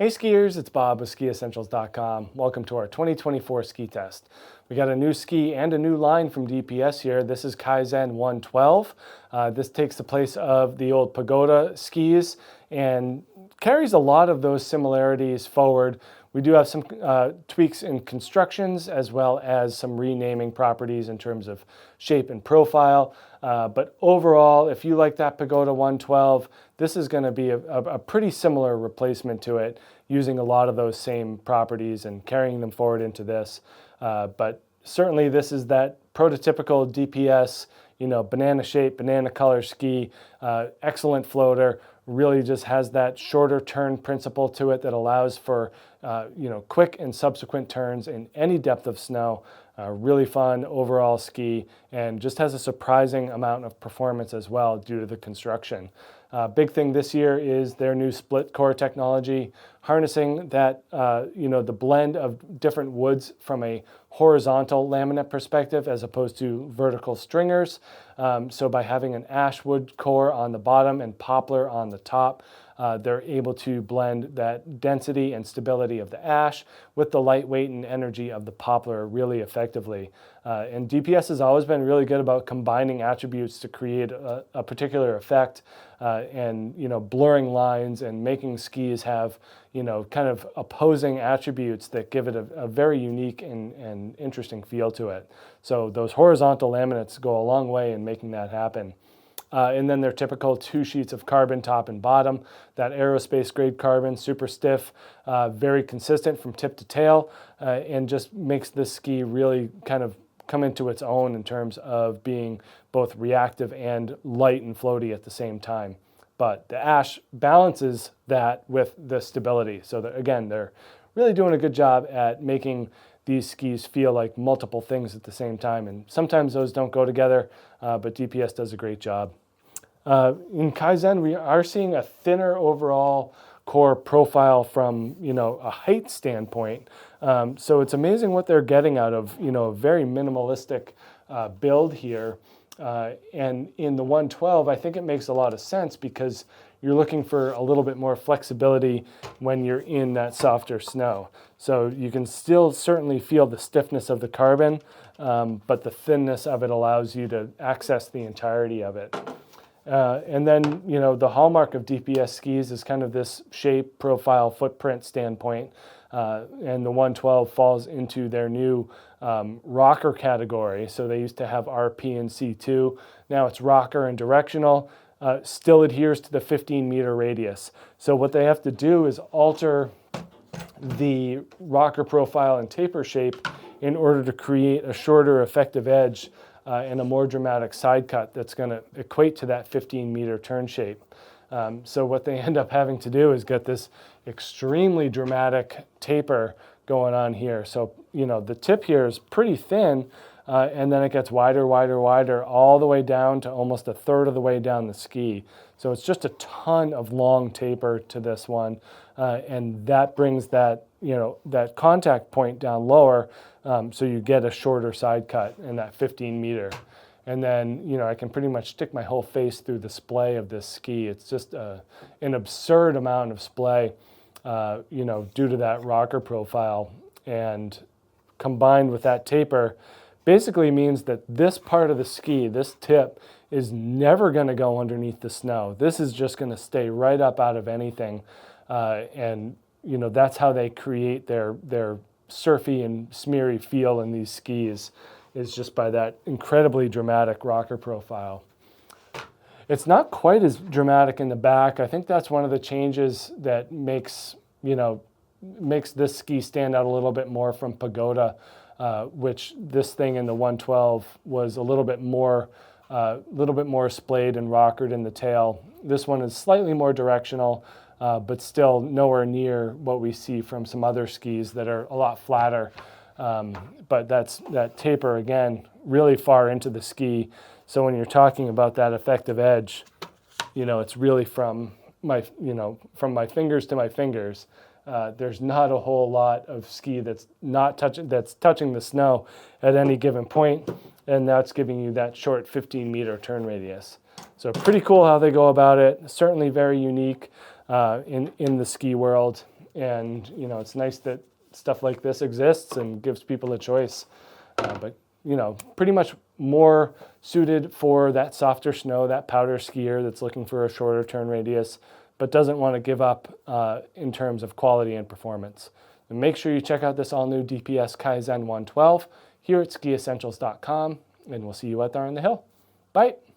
Hey skiers, it's Bob with SkiEssentials.com. Welcome to our 2024 ski test. We got a new ski and a new line from DPS here. This is Kaizen 112. This takes the place of the old Pagoda skis and carries a lot of those similarities forward. We do have some tweaks in constructions as well as some renaming properties in terms of shape and profile. But overall, if you like that Pagoda 112, this is going to be a pretty similar replacement to it, using a lot of those same properties and carrying them forward into this. But certainly this is that prototypical DPS, banana shape, banana color ski, excellent floater. Really just has that shorter turn principle to it that allows for quick and subsequent turns in any depth of snow. Really fun overall ski, and just has a surprising amount of performance as well due to the construction. Big thing this year is their new split core technology, harnessing that the blend of different woods from a horizontal laminate perspective as opposed to vertical stringers. So by having an ash wood core on the bottom and poplar on the top, they're able to blend that density and stability of the ash with the lightweight and energy of the poplar really effectively. And DPS has always been really good about combining attributes to create a particular effect, and blurring lines and making skis have kind of opposing attributes that give it a very unique and interesting feel to it. So those horizontal laminates go a long way in making that happen. And then their typical 2 sheets of carbon top and bottom, that aerospace grade carbon, super stiff, very consistent from tip to tail, and just makes this ski really kind of come into its own in terms of being both reactive and light and floaty at the same time. But the ash balances that with the stability. So that, again, they're really doing a good job at making these skis feel like multiple things at the same time. And sometimes those don't go together, but DPS does a great job. In Kaizen, we are seeing a thinner overall core profile from a height standpoint. So it's amazing what they're getting out of a very minimalistic build here. And in the 112, I think it makes a lot of sense because you're looking for a little bit more flexibility when you're in that softer snow. So you can still certainly feel the stiffness of the carbon, but the thinness of it allows you to access the entirety of it. And then, the hallmark of DPS skis is kind of this shape, profile, footprint standpoint. And the 112 falls into their new rocker category. So they used to have RP and C2. Now it's rocker and directional. Still adheres to the 15-meter radius. So what they have to do is alter the rocker profile and taper shape in order to create a shorter effective edge and a more dramatic side cut that's going to equate to that 15-meter turn shape. So what they end up having to do is get this extremely dramatic taper going on here. So, the tip here is pretty thin, and then it gets wider, wider, wider, all the way down to almost a third of the way down the ski. So it's just a ton of long taper to this one, and that brings that, that contact point down lower, so you get a shorter side cut in that 15 meter. And then, I can pretty much stick my whole face through the splay of this ski. It's just an absurd amount of splay, due to that rocker profile. And combined with that taper, basically means that this part of the ski, this tip, is never going to go underneath the snow. This is just going to stay right up out of anything. And, that's how they create their surfy and smeary feel in these skis, is just by that incredibly dramatic rocker profile. It's not quite as dramatic in the back. I think that's one of the changes that makes this ski stand out a little bit more from Pagoda, which this thing in the 112 was a little bit more splayed and rockered in the tail. This one is slightly more directional, but still nowhere near what we see from some other skis that are a lot flatter. But that taper, again, really far into the ski. So when you're talking about that effective edge, it's really from my fingers to my fingers. There's not a whole lot of ski that's touching the snow at any given point, and that's giving you that short 15-meter turn radius. So pretty cool how they go about it. Certainly very unique in the ski world. And, you know, it's nice that stuff like this exists and gives people a choice. But, you know, pretty much more suited for that softer snow, that powder skier that's looking for a shorter turn radius, but doesn't want to give up in terms of quality and performance. And make sure you check out this all-new DPS Kaizen 112 here at skiessentials.com, and we'll see you out there on the hill. Bye.